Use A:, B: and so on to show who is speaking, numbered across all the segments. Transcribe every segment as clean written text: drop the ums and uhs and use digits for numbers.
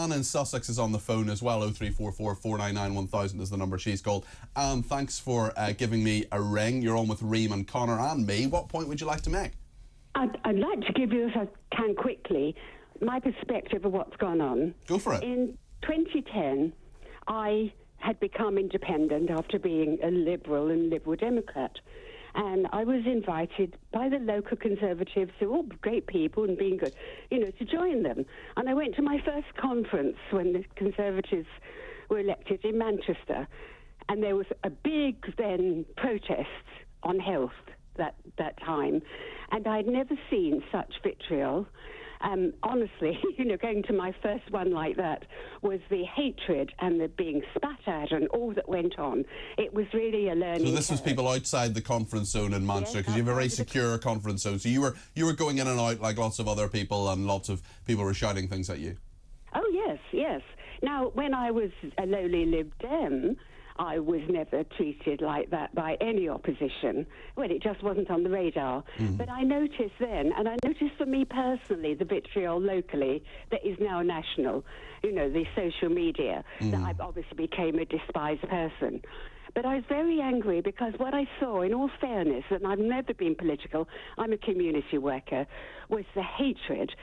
A: Anne in Sussex is on the phone as well. 0344 499 1000 is the number she's called. Anne, thanks for giving me a ring. You're on with Reem and Connor and me. What point would you like to make?
B: I'd like to give you, if I can quickly, my perspective of what's gone on.
A: Go for it.
B: In 2010, I had become independent after being a Liberal and Liberal Democrat. And I was invited by the local Conservatives, who are all great people and being good, to join them. And I went to my first conference when the Conservatives were elected in Manchester. And there was a big, then, protest on health that time. And I'd never seen such vitriol. Honestly, going to my first one like that was the hatred and the being spat at and all that went on. It was really a learning.
A: So this was people outside the conference zone in Manchester, because you have a very secure conference zone. So you were going in and out like lots of other people, and lots of people were shouting things at you.
B: Oh yes. Now, when I was a lowly Lib Dem, I was never treated like that by any opposition. Well, it just wasn't on the radar. But I noticed then, and I noticed for me personally, the vitriol locally that is now national, the social media, that I obviously became a despised person. But I was very angry because what I saw, in all fairness, and I've never been political, I'm a community worker, was the hatred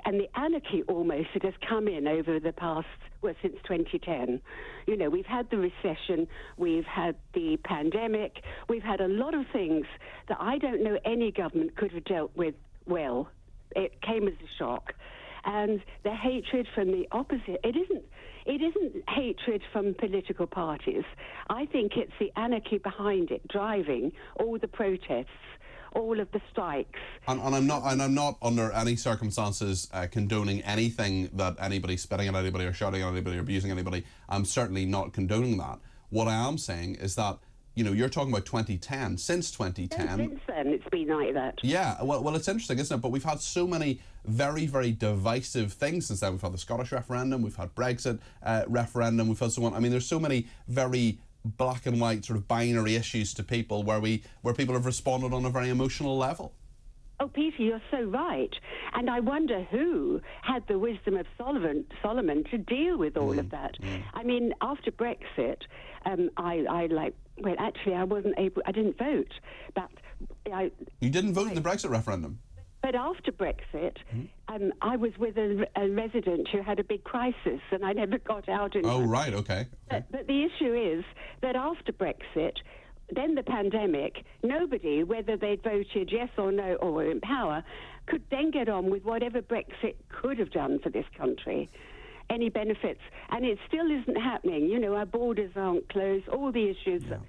B: and the anarchy almost that has come in over the past, since 2010. We've had the recession, we've had the pandemic, we've had a lot of things that I don't know any government could have dealt with well. It came as a shock. And the hatred from the opposite, it isn't hatred from political parties. I think it's the anarchy behind it, driving all the protests, all of the strikes. And
A: I'm not under any circumstances condoning anything that anybody's spitting at anybody or shouting at anybody or abusing anybody. I'm certainly not condoning that. What I am saying is that, you're talking about 2010. Since 2010...
B: Since then, it's been like that.
A: Yeah, well, it's interesting, isn't it? But we've had so many very, very divisive things since then. We've had the Scottish referendum, we've had Brexit referendum, we've had so on. I mean, there's so many very black and white sort of binary issues to people where people have responded on a very emotional level.
B: Oh, Peter, you're so right. And I wonder who had the wisdom of Solomon to deal with all of that. I mean, after Brexit, I wasn't able, I didn't vote, but
A: You didn't vote in the Brexit referendum?
B: But after Brexit, I was with a resident who had a big crisis, and I never got out.
A: Oh, right, okay.
B: But the issue is that after Brexit, then the pandemic, nobody, whether they'd voted yes or no or were in power, could then get on with whatever Brexit could have done for this country. Any benefits. And it still isn't happening. Our borders aren't closed, all the issues that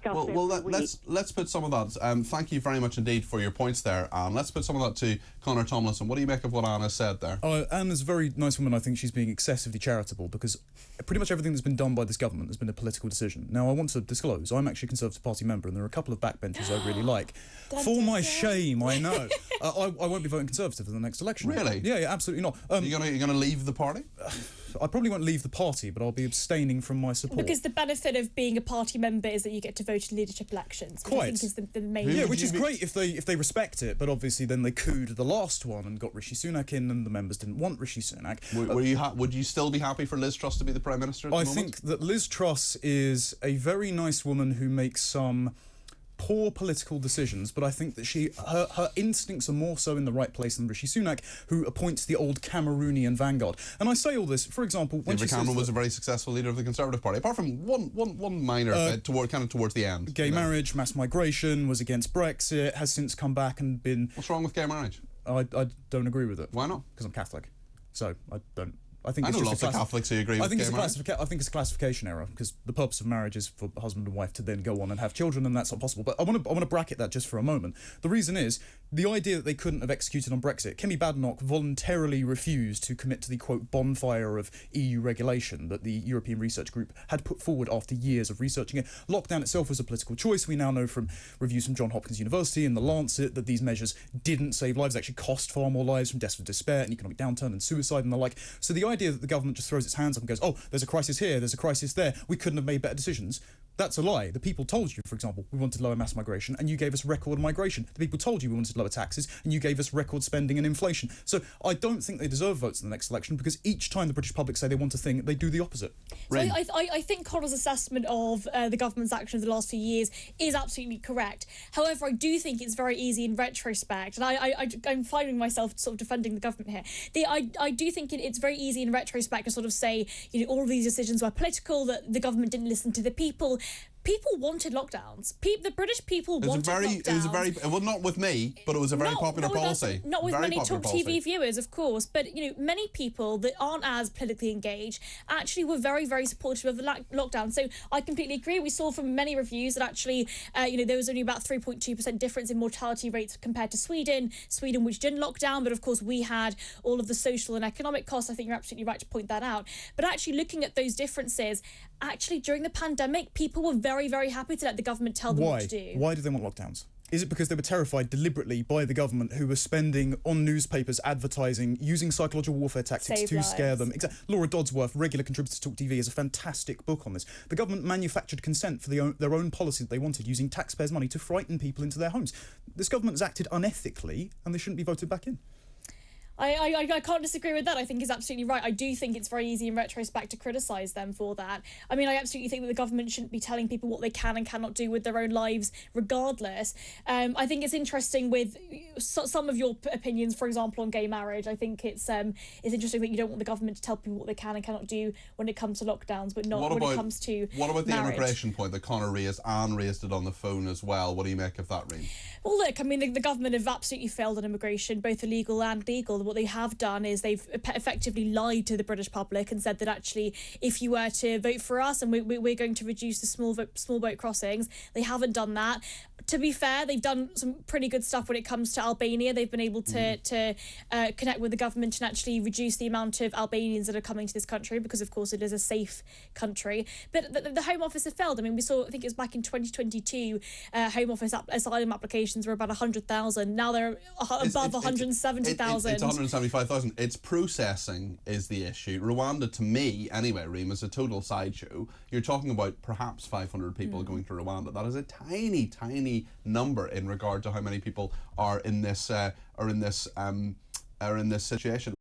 A: Well, let's put some of that. Thank you very much indeed for your points there, Anne. Let's put some of that to Conor Tomlinson. What do you make of what Anne has said there?
C: Anne is a very nice woman. I think she's being excessively charitable because pretty much everything that's been done by this government has been a political decision. Now, I want to disclose, I'm actually a Conservative Party member, and there are a couple of backbenchers I really like. For my shame, I know. I won't be voting Conservative in the next election.
A: Really?
C: Yeah, absolutely not.
A: You're going to leave the party?
C: I probably won't leave the party, but I'll be abstaining from my support.
D: Because the benefit of being a party member is that you get to vote in leadership elections, which I think is the main...
C: Yeah, which is great if they respect it, but obviously then they cooed the last one and got Rishi Sunak in, and the members didn't want Rishi Sunak.
A: Would you still be happy for Liz Truss to be the Prime Minister at the moment?
C: I think that Liz Truss is a very nice woman who makes some poor political decisions, but I think that her instincts are more so in the right place than Rishi Sunak, who appoints the old Cameroonian vanguard. And I say all this, for example, when
A: David Cameron was a very successful leader of the Conservative Party, apart from one minor bit towards the end.
C: Gay marriage, mass migration, was against Brexit, has since come back and been...
A: What's wrong with gay marriage?
C: I don't agree with it.
A: Why not?
C: Because I'm Catholic, so I don't...
A: I know lots of Catholics who agree with gay marriage.
C: I think it's a classification error, because the purpose of marriage is for husband and wife to then go on and have children, and that's not possible. But I want to bracket that just for a moment. The reason is, the idea that they couldn't have executed on Brexit, Kemi Badenoch voluntarily refused to commit to the, quote, bonfire of EU regulation that the European Research Group had put forward after years of researching it. Lockdown itself was a political choice. We now know from reviews from Johns Hopkins University and The Lancet that these measures didn't save lives, actually cost far more lives from deaths of despair and economic downturn and suicide and the like. So the idea that the government just throws its hands up and goes, oh, there's a crisis here, there's a crisis there, we couldn't have made better decisions. That's a lie. The people told you, for example, we wanted lower mass migration, and you gave us record migration. The people told you we wanted lower taxes, and you gave us record spending and inflation. So I don't think they deserve votes in the next election, because each time the British public say they want a thing, they do the opposite.
D: So I think Conor's assessment of the government's action of the last few years is absolutely correct. However, I do think it's very easy in retrospect, and I'm finding myself sort of defending the government here. I do think it's very easy in retrospect to sort of say, all of these decisions were political, that the government didn't listen to the people. People wanted lockdowns. The British people wanted lockdowns.
A: It was a very, well, not with me, but it was a very popular policy.
D: Not with many talkTV viewers, of course, but many people that aren't as politically engaged actually were very, very supportive of the lockdown. So I completely agree. We saw from many reviews that actually, there was only about 3.2% difference in mortality rates compared to Sweden, which didn't lock down, but of course we had all of the social and economic costs. I think you're absolutely right to point that out. But actually looking at those differences, actually during the pandemic, people were very, very happy to let the government tell them what to do.
C: Why do they want lockdowns? Is it because they were terrified deliberately by the government, who were spending on newspapers, advertising, using psychological warfare tactics to scare them? Laura Dodsworth, regular contributor to talkTV, has a fantastic book on this. The government manufactured consent for their own policy that they wanted, using taxpayers' money to frighten people into their homes. This government has acted unethically, and they shouldn't be voted back in.
D: I can't disagree with that. I think he's absolutely right. I do think it's very easy in retrospect to criticise them for that. I mean, I absolutely think that the government shouldn't be telling people what they can and cannot do with their own lives regardless. I think it's interesting with some of your opinions, for example, on gay marriage. I think it's interesting that you don't want the government to tell people what they can and cannot do when it comes to lockdowns, but not when it comes to
A: What about the
D: marriage.
A: immigration point that Conor raised? Anne raised it on the phone as well. What do you make of that, Reem?
D: Well, look, I mean, the government have absolutely failed on immigration, both illegal and legal. What they have done is they've effectively lied to the British public and said that actually, if you were to vote for us and we're going to reduce the small boat crossings, they haven't done that. To be fair, they've done some pretty good stuff when it comes to Albania. They've been able to connect with the government and actually reduce the amount of Albanians that are coming to this country, because of course it is a safe country. But the Home Office have failed. I mean, we saw, I think it was back in 2022, Home Office asylum applications were about 100,000. Now they're above 170,000.
A: It's 175,000. It's processing is the issue. Rwanda, to me, anyway, Reem, is a total sideshow. You're talking about perhaps 500 people going to Rwanda. That is a tiny, tiny number in regard to how many people are in this situation.